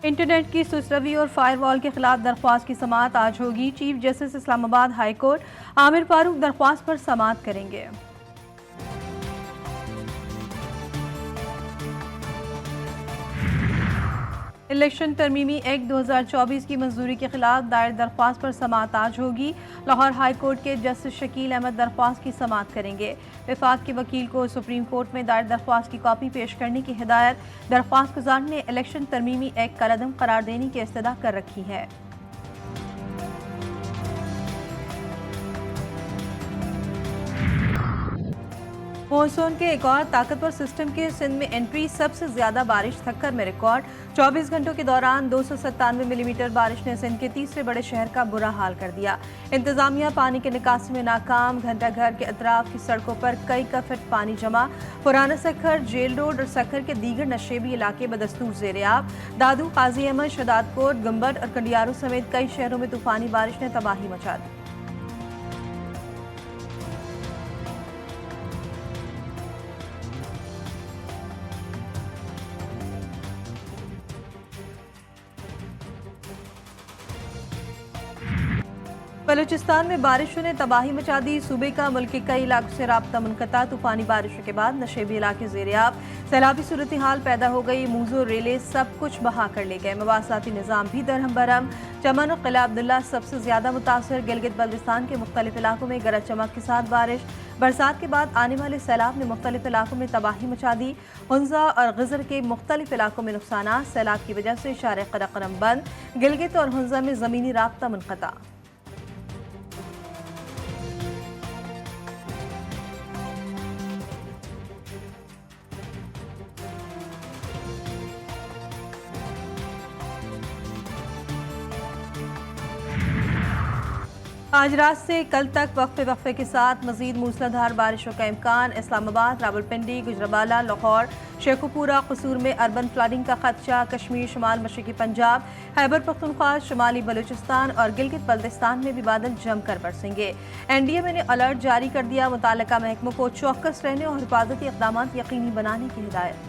Internet की सुस्रवी और firewall के खिलाफ दरख्वास्त की समाअत आज होगी। Chief justice Islamabad high court Aamir Farooq दरख्वास्त पर समाअत करेंगे। इलेक्शन तरमीमी एक्ट 2024 की मंजूरी के खिलाफ दायर दरख्वास्त पर समाअत आज होगी। लाहौर हाई कोर्ट के जस्टिस शकील अहमद दरख्वास्त की समाअत करेंगे। विफाक के वकील को सुप्रीम कोर्ट में दायर दरख्वास्त की कॉपी पेश करने की हिदायत दरख्वास्त गुजार ने इलेक्शन तरमीमी एक्ट कलअदम करार देने की इस्तदा कर रखी है। मानसून के एक और ताकतवर सिस्टम के सिंध में एंट्री। सबसे ज्यादा बारिश थक्कर में रिकॉर्ड। 24 घंटों के दौरान 297 मिलीमीटर बारिश ने सिंध के तीसरे बड़े शहर का बुरा हाल कर दिया। इंतजामिया पानी के निकासी में नाकाम। घंटा घर के अतराफ की सड़कों पर कई फीट पानी जमा। पुराना सखर, जेल रोड और सखर के दीगर नशेबी इलाके बदस्तूर ज़ेर-ए-आब। दादू, काजी अहमद, शदादकोट, गंबट और कंडियारू समेत कई शहरों में तूफानी बारिश ने तबाही मचा दी। बलूचिस्तान में बारिशों ने तबाही मचा दी। सूबे का मुल्क के कई इलाकों से राब्ता मुनक़ता। तूफानी बारिशों के बाद नशेबी इलाके ज़ेर-ए-आब। सैलाबी सूरत हाल पैदा हो गई। मूजो रेले सब कुछ बहा कर ले गए। मवासलाती निज़ाम भी दरहम बरहम। चमन और किला अब्दुल्ला सबसे ज्यादा मुतासर। गिलगित बल्तिस्तान के मुख्तलिफ इलाकों में गरज चमक के साथ बारिश। बरसात के बाद आने वाले सैलाब ने मुख्तलिफ इलाकों में तबाही मचा दी। हुंजा और गजर के मुख्तलिफ इलाकों में नुकसान। सैलाब की वजह से शारे क़रक़रम बंद। गिलगित और हुंजा में ज़मीनी राब्ता मुनक़ता। आज रात से कल तक वक्फे के साथ मजीद मूसलाधार बारिशों का इम्कान। इस्लामाबाद, रावलपिंडी, गुजरावाला, लाहौर, शेखुपुरा, कसूर में अर्बन फ्लडिंग का खदशा। कश्मीर, शुमाल मशरकी पंजाब, खैबर पख्तूनख्वा, शुमाली बलूचिस्तान और गिलगित बल्तिस्तान में भी बादल जमकर बरसेंगे। NDMA ने अलर्ट जारी कर दिया। मुताल्लिका महकमों को चौकस रहने और हिफाजती इक़दाम यकीनी बनाने की हिदायत।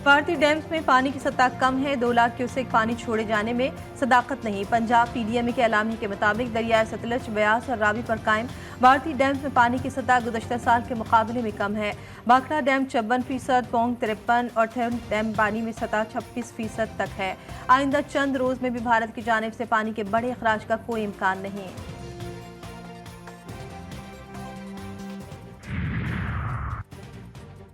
भारतीय डैम्स में पानी की सतह कम है। 2 लाख क्यूसेक पानी छोड़े जाने में सदाकत नहीं। पंजाब PDMA के एलामी के मुताबिक दरियाए सतलज, ब्यास और रावी पर कायम भारतीय डैम्स में पानी की सतह गुज़श्ता साल के मुकाबले में कम है। भाखड़ा डैम 54%, पोंग 53% और थेउन डैम पानी में सतह 26% तक है। आइंदा चंद रोज में भी भारत की जानिब से पानी के बड़े अखराज का कोई इम्कान नहीं।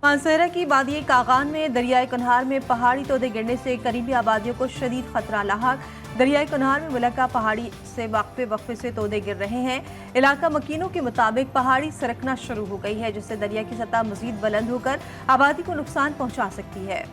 मानसहरा की वादी कागान में दरियाए कुनहार में पहाड़ी तोदे गिरने से करीबी आबादियों को शदीद खतरा लाहक। दरियाए कुनहार में मुलक्का पहाड़ी से वक्फे से तोदे गिर रहे हैं। इलाका मकीनों के मुताबिक पहाड़ी सरकना शुरू हो गई है, जिससे दरिया की सतह मजीद बुलंद होकर आबादी को नुकसान पहुंचा सकती है।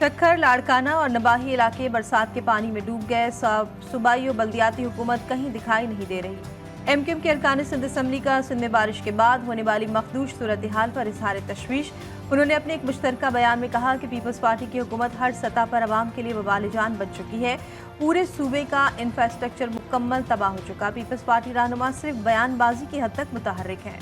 खक्खर, लाड़काना और नबाही इलाके बरसात के पानी में डूब गए। सूबाई और बल्दियाती हुकूमत कहीं दिखाई नहीं दे रही। MKM के अरकान सिंध असम्बली का सिंध में बारिश के बाद होने वाली मखदूश सूरत हाल पर इजहार तशवीश। उन्होंने अपने एक मुश्तरका बयान में कहा कि पीपल्स पार्टी की हुकूमत हर सतह पर आवाम के लिए वबाल जान बन चुकी है। पूरे सूबे का इंफ्रास्ट्रक्चर मुकम्मल तबाह हो चुका। पीपल्स पार्टी रहनुमा सिर्फ बयानबाजी की हद तक मुतहर्रिक हैं।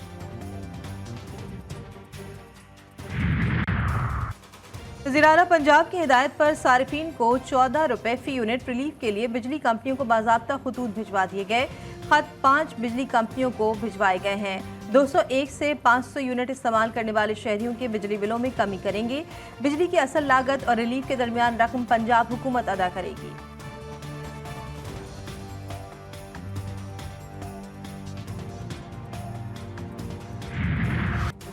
वज़ीर-ए-आला पंजाब की हिदायत पर सारिफीन को 14 रुपए फी यूनिट रिलीफ के लिए बिजली कंपनियों को बाज़ाब्ता खतूत भिजवा दिए गए। खत 5 बिजली कंपनियों को भिजवाए गए हैं। 201 से 500 यूनिट इस्तेमाल करने वाले शहरियों के बिजली बिलों में कमी करेंगे। बिजली की असल लागत और रिलीफ के दरमियान रकम पंजाब हुकूमत अदा करेगी।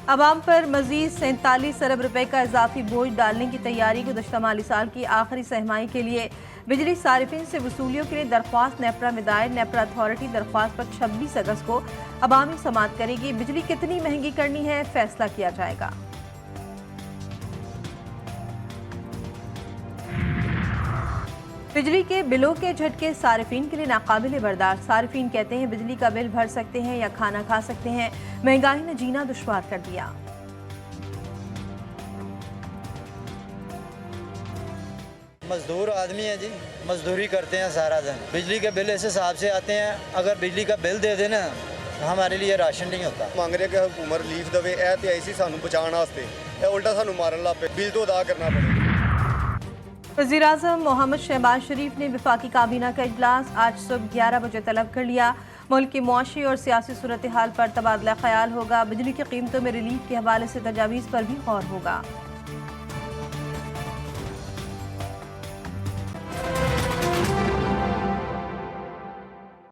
अवाम पर मजीद 47 अरब रुपए का इजाफी बोझ डालने की तैयारी। गुज़श्ता माली साल की आखिरी सहमाही के लिए बिजली सारिफिन से वसूलियों के लिए दरख्वास्त नेपरा में दायर। नेपरा अथॉरिटी दरख्वास्त पर 26 अगस्त को अवामी समाअत करेगी। बिजली कितनी महंगी करनी है, फैसला किया जाएगा। बिजली के बिलों के झटके सारिफिन के लिए नाकाबिल बर्दाश्त। सारिफिन कहते हैं बिजली का बिल भर सकते हैं या खाना खा सकते हैं, महंगाई ने जीना दुश्वार कर दिया। मजदूर आदमी है जी, मजदूरी करते हैं सारा दिन। बिजली के बिल इस हिसाब से आते हैं, अगर बिजली का बिल दे देना हमारे लिए राशन नहीं होता। ਮੰਗ ਰਹੇ ਕਿ हुकूमत रिलीफ देवे। ਇਹ ਤੇ ਆਈ ਸੀ ਸਾਨੂੰ ਬਚਾਉਣ ਵਾਸਤੇ, ਇਹ उल्टा ਸਾਨੂੰ मारन ਲੱਗ ਪਏ। बिल तो अदा करना पड़े। वज़ीर आज़म मोहम्मद शहबाज शरीफ ने वफाकी काबीना का इजलास आज सुबह 11 बजे तलब कर लिया। मुल्क की मुआशी और सियासी सूरत हाल पर तबादला ख्याल होगा। बिजली की कीमतों में रिलीफ के हवाले से तजावीज़ पर भी गौर होगा।